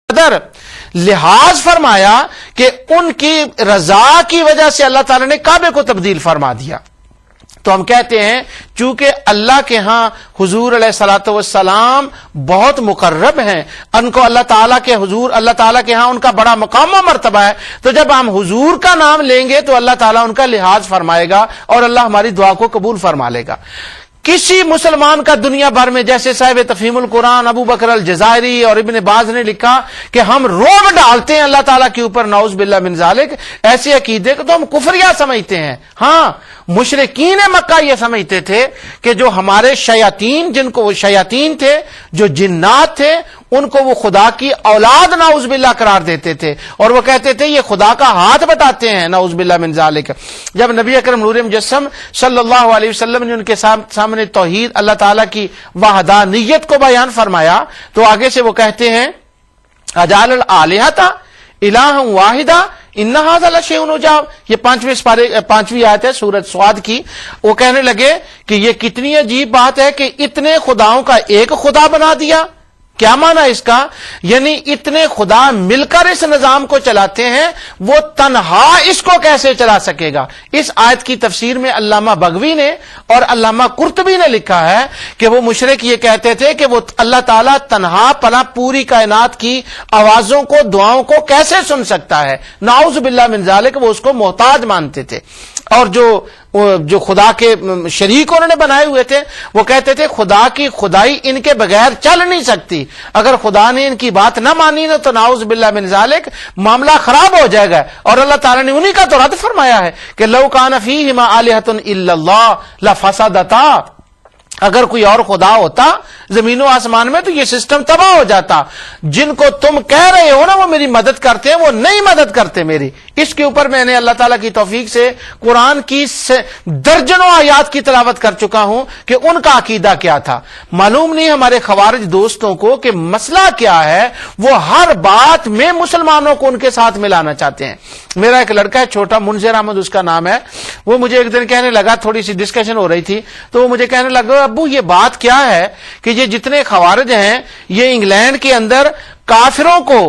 قدر لحاظ فرمایا کہ ان کی رضا کی وجہ سے اللہ تعالی نے کعبے کو تبدیل فرما دیا. تو ہم کہتے ہیں چونکہ اللہ کے ہاں حضور علیہ الصلوۃ والسلام بہت مقرب ہیں، ان کو اللہ تعالیٰ کے حضور اللہ تعالیٰ کے ہاں ان کا بڑا مقام و مرتبہ ہے، تو جب ہم حضور کا نام لیں گے تو اللہ تعالیٰ ان کا لحاظ فرمائے گا اور اللہ ہماری دعا کو قبول فرما لے گا. کسی مسلمان کا دنیا بھر میں، جیسے صاحب تفہیم القرآن ابو بکر الجزائری اور ابن باز نے لکھا کہ ہم روب ڈالتے ہیں اللہ تعالیٰ کے اوپر، نعوذ باللہ من ذالک، ایسے عقیدے کو تو ہم کفریہ سمجھتے ہیں. ہاں، مشرکین مکہ یہ سمجھتے تھے کہ جو ہمارے شیاطین، جن کو وہ شیاطین تھے، جو جنات تھے، ان کو وہ خدا کی اولاد نعوذ باللہ قرار دیتے تھے اور وہ کہتے تھے یہ خدا کا ہاتھ بتاتے ہیں، نعوذ باللہ من ذالک. جب نبی اکرم نور مجسم صلی اللہ علیہ وسلم نے ان کے سامنے توحید اللہ تعالیٰ کی وحدانیت کو بیان فرمایا تو آگے سے وہ کہتے ہیں اجعل الآلہۃ الہا واحدا ان ھذا لشیء عجاب. یہ 5ویں آیت ہے سورۃ صاد کی. وہ کہنے لگے کہ یہ کتنی عجیب بات ہے کہ اتنے خداؤں کا ایک خدا بنا دیا. کیا معنی اس کا؟ یعنی اتنے خدا مل کر اس نظام کو چلاتے ہیں، وہ تنہا اس کو کیسے چلا سکے گا؟ اس آیت کی تفسیر میں علامہ بغوی نے اور علامہ قرطبی نے لکھا ہے کہ وہ مشرک یہ کہتے تھے کہ وہ اللہ تعالیٰ تنہا پنا پوری کائنات کی آوازوں کو، دعاؤں کو کیسے سن سکتا ہے؟ نعوذ باللہ من ذالک، وہ اس کو محتاج مانتے تھے. اور جو خدا کے شریک انہوں نے بنائے ہوئے تھے وہ کہتے تھے خدا کی خدائی ان کے بغیر چل نہیں سکتی، اگر خدا نے ان کی بات نہ مانی تو نعوذ باللہ من ذالک معاملہ خراب ہو جائے گا. اور اللہ تعالیٰ نے انہی کا تو رد فرمایا ہے کہ لو کان فیہما آلہۃ الا اللہ لفسدتا، اگر کوئی اور خدا ہوتا زمین و آسمان میں تو یہ سسٹم تباہ ہو جاتا. جن کو تم کہہ رہے ہو نا وہ میری مدد کرتے ہیں، وہ نہیں مدد کرتے میری. اس کے اوپر میں نے اللہ تعالیٰ کی توفیق سے قرآن کی درجنوں آیات کی تلاوت کر چکا ہوں کہ ان کا عقیدہ کیا تھا. معلوم نہیں ہمارے خوارج دوستوں کو کہ مسئلہ کیا ہے، وہ ہر بات میں مسلمانوں کو ان کے ساتھ ملانا چاہتے ہیں. میرا ایک لڑکا ہے چھوٹا، منذر احمد اس کا نام ہے، وہ مجھے ایک دن کہنے لگا، تھوڑی سی ڈسکشن ہو رہی تھی تو وہ مجھے کہنے لگا ابو یہ بات کیا ہے کہ یہ جتنے خوارج ہیں یہ انگلینڈ کے اندر کافروں کو،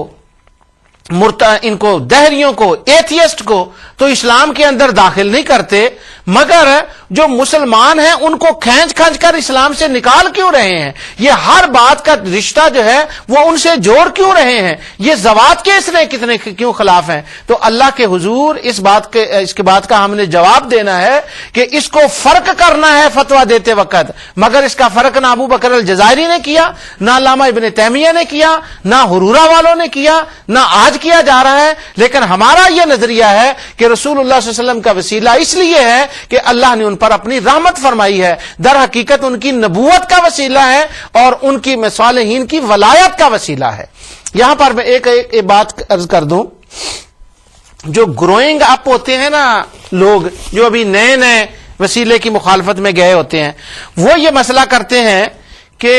ان کو دہریوں کو، ایتھیسٹ کو تو اسلام کے اندر داخل نہیں کرتے، مگر جو مسلمان ہیں ان کو کھینچ کھینچ کر اسلام سے نکال کیوں رہے ہیں؟ یہ ہر بات کا رشتہ جو ہے وہ ان سے جوڑ کیوں رہے ہیں؟ یہ زوات کے اس نے کتنے کیوں خلاف ہیں؟ تو اللہ کے حضور اس کے بات کا ہم نے جواب دینا ہے کہ اس کو فرق کرنا ہے فتویٰ دیتے وقت، مگر اس کا فرق نہ ابو بکر الجزائری نے کیا، نہ علامہ ابن تیمیہ نے کیا، نہ حرورہ والوں نے کیا، نہ آج کیا جا رہا ہے. لیکن ہمارا یہ نظریہ ہے کہ رسول اللہ صلی اللہ علیہ وسلم کا وسیلہ اس لیے ہے کہ اللہ نے ان پر اپنی رحمت فرمائی ہے، در حقیقت ان کی نبوت کا وسیلہ ہے اور ان کی صالحین کی ولایت کا وسیلہ ہے. یہاں پر میں ایک بات عرض کر دوں، جو گروئنگ اپ ہوتے ہیں نا لوگ، جو ابھی نئے نئے وسیلے کی مخالفت میں گئے ہوتے ہیں، وہ یہ مسئلہ کرتے ہیں کہ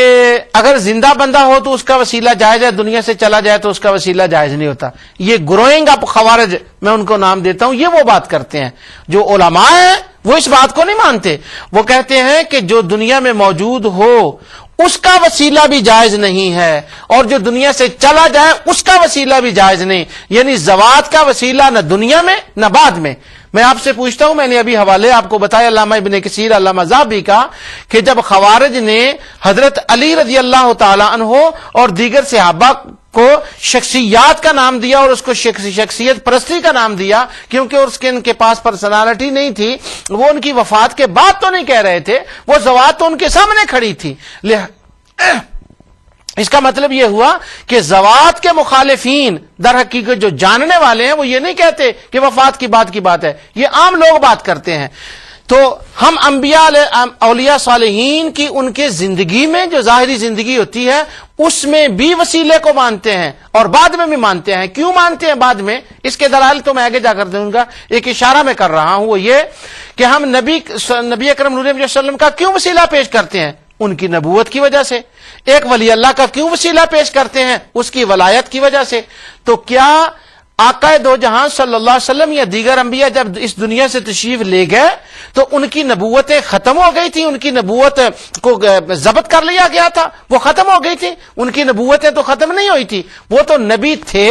اگر زندہ بندہ ہو تو اس کا وسیلہ جائز ہے، دنیا سے چلا جائے تو اس کا وسیلہ جائز نہیں ہوتا. یہ گروئنگ اپ خوارج، میں ان کو نام دیتا ہوں، یہ وہ بات کرتے ہیں. جو علماء ہیں وہ اس بات کو نہیں مانتے، وہ کہتے ہیں کہ جو دنیا میں موجود ہو اس کا وسیلہ بھی جائز نہیں ہے، اور جو دنیا سے چلا جائے اس کا وسیلہ بھی جائز نہیں. یعنی زوات کا وسیلہ نہ دنیا میں نہ بعد میں. میں آپ سے پوچھتا ہوں، میں نے ابھی حوالے آپ کو بتایا علامہ ابن کثیر، علامہ ذہبی کا، کہ جب خوارج نے حضرت علی رضی اللہ تعالی عنہ اور دیگر صحابہ کو شخصیات کا نام دیا اور اس کو شخصیت پرستی کا نام دیا کیونکہ اس کے ان کے پاس پرسنالٹی نہیں تھی، وہ ان کی وفات کے بعد تو نہیں کہہ رہے تھے، وہ ذوات تو ان کے سامنے کھڑی تھی. اس کا مطلب یہ ہوا کہ ذوات کے مخالفین در حقیقت جو جاننے والے ہیں وہ یہ نہیں کہتے کہ وفات کی بات ہے، یہ عام لوگ بات کرتے ہیں. تو ہم انبیاء اولیاء صالحین کی ان کے زندگی میں جو ظاہری زندگی ہوتی ہے اس میں بھی وسیلے کو مانتے ہیں اور بعد میں بھی مانتے ہیں. کیوں مانتے ہیں بعد میں؟ اس کے دلائل تو میں آگے جا کر دوں گا. ایک اشارہ میں کر رہا ہوں، وہ یہ کہ ہم نبی اکرم نور علیہ وسلم کا کیوں وسیلہ پیش کرتے ہیں؟ ان کی نبوت کی وجہ سے. ایک ولی اللہ کا کیوں وسیلہ پیش کرتے ہیں؟ اس کی ولایت کی وجہ سے. تو کیا آقا دو جہاں صلی اللہ علیہ وسلم یا دیگر انبیاء جب اس دنیا سے تشریف لے گئے تو ان کی نبوتیں ختم ہو گئی تھی، ان کی نبوت کو ضبط کر لیا گیا تھا، وہ ختم ہو گئی تھی، ان کی نبوتیں تو ختم نہیں ہوئی تھی، وہ تو نبی تھے،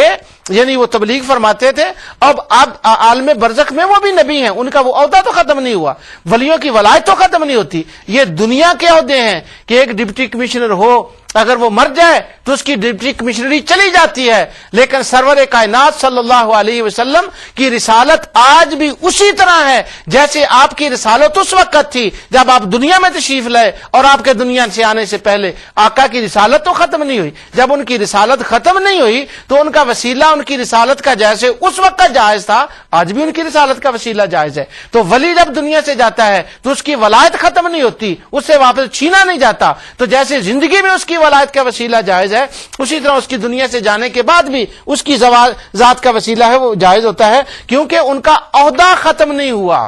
یعنی وہ تبلیغ فرماتے تھے. اب عالم برزخ میں وہ بھی نبی ہیں، ان کا وہ عہدہ تو ختم نہیں ہوا، ولیوں کی ولایت تو ختم نہیں ہوتی. یہ دنیا کے عہدے ہیں کہ ایک ڈپٹی کمشنر ہو، اگر وہ مر جائے تو اس کی ڈپٹی کمشنری چلی جاتی ہے، لیکن سرور کائنات صلی اللہ علیہ وسلم کی رسالت آج بھی اسی طرح ہے جیسے آپ کی رسالت اس وقت تھی جب آپ دنیا میں تشریف لائے، اور آپ کے دنیا سے آنے سے پہلے آقا کی رسالت تو ختم نہیں ہوئی. جب ان کی رسالت ختم نہیں ہوئی تو ان کا وسیلہ ان کی رسالت کا جیسے اس وقت جائز تھا، آج بھی ان کی رسالت کا وسیلہ جائز ہے. تو ولی جب دنیا سے جاتا ہے تو اس کی ولایت ختم نہیں ہوتی، اس سے واپس چھینا نہیں جاتا. تو جیسے زندگی میں اس کی ولایت کا وسیلہ جائز ہے، اسی طرح اس کی دنیا سے جانے کے بعد بھی اس کی ذات کا وسیلہ ہے وہ جائز ہوتا ہے، کیونکہ ان کا عہدہ ختم نہیں ہوا،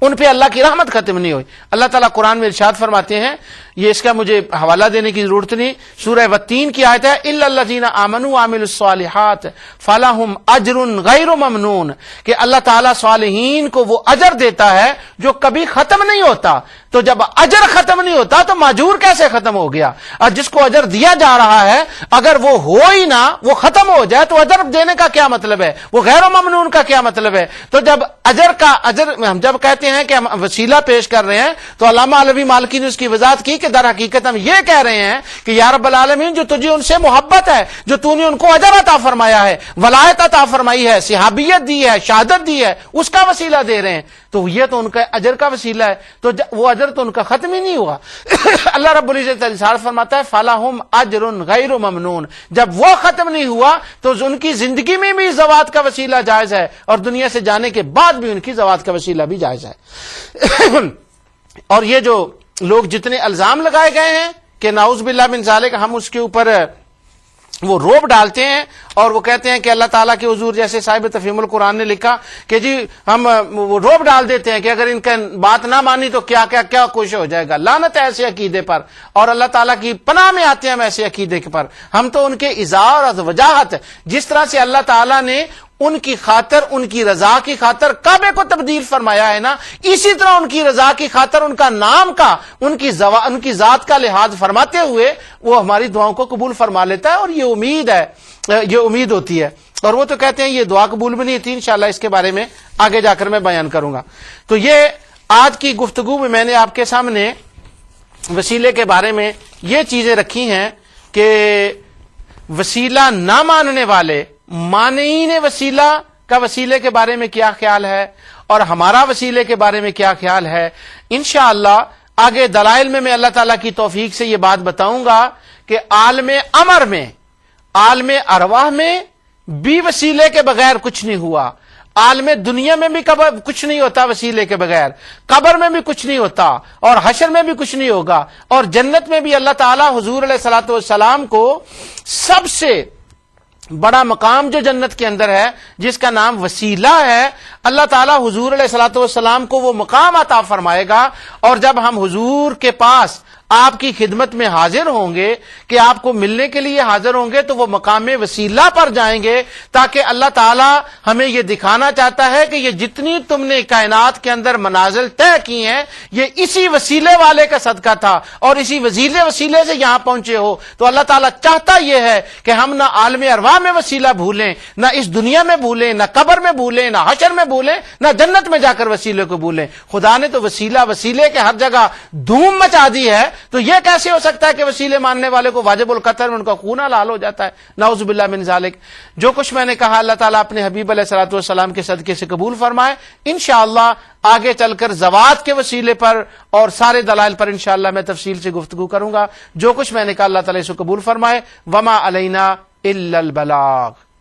ان پہ اللہ کی رحمت ختم نہیں ہوئی. اللہ تعالیٰ قرآن میں ارشاد فرماتے ہیں، یہ اس کا مجھے حوالہ دینے کی ضرورت نہیں، سورہ والتین کی آیت ہے، الا الذین آمنوا وعملوا الصالحات فلہم اجر غیر ممنون، کہ اللہ تعالیٰ صالحین کو وہ اجر دیتا ہے جو کبھی ختم نہیں ہوتا. تو جب اجر ختم نہیں ہوتا تو ماجور کیسے ختم ہو گیا؟ اور جس کو اجر دیا جا رہا ہے اگر وہ ہو ہی نہ، وہ ختم ہو جائے تو اجر دینے کا کیا مطلب ہے؟ وہ غیر ممنون کا کیا مطلب ہے؟ تو جب اجر ہم جب کہتے ہیں کہ ہم وسیلہ پیش کر رہے ہیں تو علامہ علوی مالکی نے اس کی وضاحت کی کہ در حقیقت ہم یہ کہہ رہے ہیں کہ یا رب العالمین جو تجھے ان سے محبت ہے، جو تو نے ان کو اجر عطا فرمایا ہے، ولایت عطا فرمائی ہے، صحابیت دی ہے، شہادت دی ہے، اس کا وسیلہ دے رہے ہیں. تو یہ تو ان کا اجر کا وسیلہ ہے، تو وہ اجر تو ان کا ختم ہی نہیں ہوا. اللہ رب العزت ارشاد فرماتا ہے فَلَهُمْ أَجْرٌ غَيْرُ مَمْنُونَ، جب وہ ختم نہیں ہوا تو ان کی زندگی میں بھی زوات کا وسیلہ جائز ہے، اور دنیا سے جانے کے بعد بھی ان کی زوات کا وسیلہ بھی جائز ہے. اور یہ جو لوگ جتنے الزام لگائے گئے ہیں کہ نعوذ باللہ من ذالک، ہم اس کے اوپر وہ روب ڈالتے ہیں اور وہ کہتے ہیں کہ اللہ تعالیٰ کے حضور، جیسے صاحب تفہیم القرآن نے لکھا کہ جی ہم وہ روب ڈال دیتے ہیں کہ اگر ان کا بات نہ مانی تو کیا کیا کیا کچھ ہو جائے گا. لعنت ہے ایسے عقیدے پر، اور اللہ تعالیٰ کی پناہ میں آتے ہیں ہم ایسے عقیدے پر. ہم تو ان کے اظہار اور وجاہت، جس طرح سے اللہ تعالیٰ نے ان کی خاطر، ان کی رضا کی خاطر کعبے کو تبدیل فرمایا ہے نا، اسی طرح ان کی رضا کی خاطر ان کا نام کا، ان کی ذات کا لحاظ فرماتے ہوئے وہ ہماری دعاؤں کو قبول فرما لیتا ہے. اور یہ امید ہے، یہ امید ہوتی ہے. اور وہ تو کہتے ہیں یہ دعا قبول بھی نہیں تھی، انشاءاللہ اس کے بارے میں آگے جا کر میں بیان کروں گا. تو یہ آج کی گفتگو میں نے آپ کے سامنے وسیلے کے بارے میں یہ چیزیں رکھی ہیں کہ وسیلہ نہ ماننے والے مانعین وسیلہ کا وسیلے کے بارے میں کیا خیال ہے، اور ہمارا وسیلے کے بارے میں کیا خیال ہے. انشاءاللہ آگے دلائل میں اللہ تعالیٰ کی توفیق سے یہ بات بتاؤں گا کہ عالم امر میں، عالم ارواح میں بھی وسیلے کے بغیر کچھ نہیں ہوا، عالم دنیا میں بھی کچھ نہیں ہوتا وسیلے کے بغیر، قبر میں بھی کچھ نہیں ہوتا، اور حشر میں بھی کچھ نہیں ہوگا، اور جنت میں بھی اللہ تعالیٰ حضور علیہ الصلوۃ والسلام کو سب سے بڑا مقام جو جنت کے اندر ہے جس کا نام وسیلہ ہے، اللہ تعالیٰ حضور علیہ الصلوۃ والسلام کو وہ مقام عطا فرمائے گا. اور جب ہم حضور کے پاس آپ کی خدمت میں حاضر ہوں گے کہ آپ کو ملنے کے لیے حاضر ہوں گے تو وہ مقام وسیلہ پر جائیں گے، تاکہ اللہ تعالیٰ ہمیں یہ دکھانا چاہتا ہے کہ یہ جتنی تم نے کائنات کے اندر منازل طے کی ہیں یہ اسی وسیلے والے کا صدقہ تھا، اور اسی وسیلے سے یہاں پہنچے ہو. تو اللہ تعالیٰ چاہتا یہ ہے کہ ہم نہ عالم ارواح میں وسیلہ بھولیں، نہ اس دنیا میں بھولیں، نہ قبر میں بھولیں، نہ حشر میں بھولیں، نہ جنت میں جا کر وسیلے کو بھولیں. خدا نے تو وسیلے کے ہر جگہ دھوم مچا دی ہے، تو یہ کیسے ہو سکتا ہے کہ وسیلے ماننے والے کو واجب القتل میں ان کا خون حلال ہو جاتا ہے؟ نعوذ باللہ من ذالک. جو کچھ میں نے کہا اللہ تعالیٰ اپنے حبیب علیہ الصلوۃ والسلام کے صدقے سے قبول فرمائے. انشاءاللہ آگے چل کر زوات کے وسیلے پر اور سارے دلائل پر انشاءاللہ میں تفصیل سے گفتگو کروں گا. جو کچھ میں نے کہا اللہ تعالیٰ اس کو قبول فرمائے. وما علینا الا البلاغ.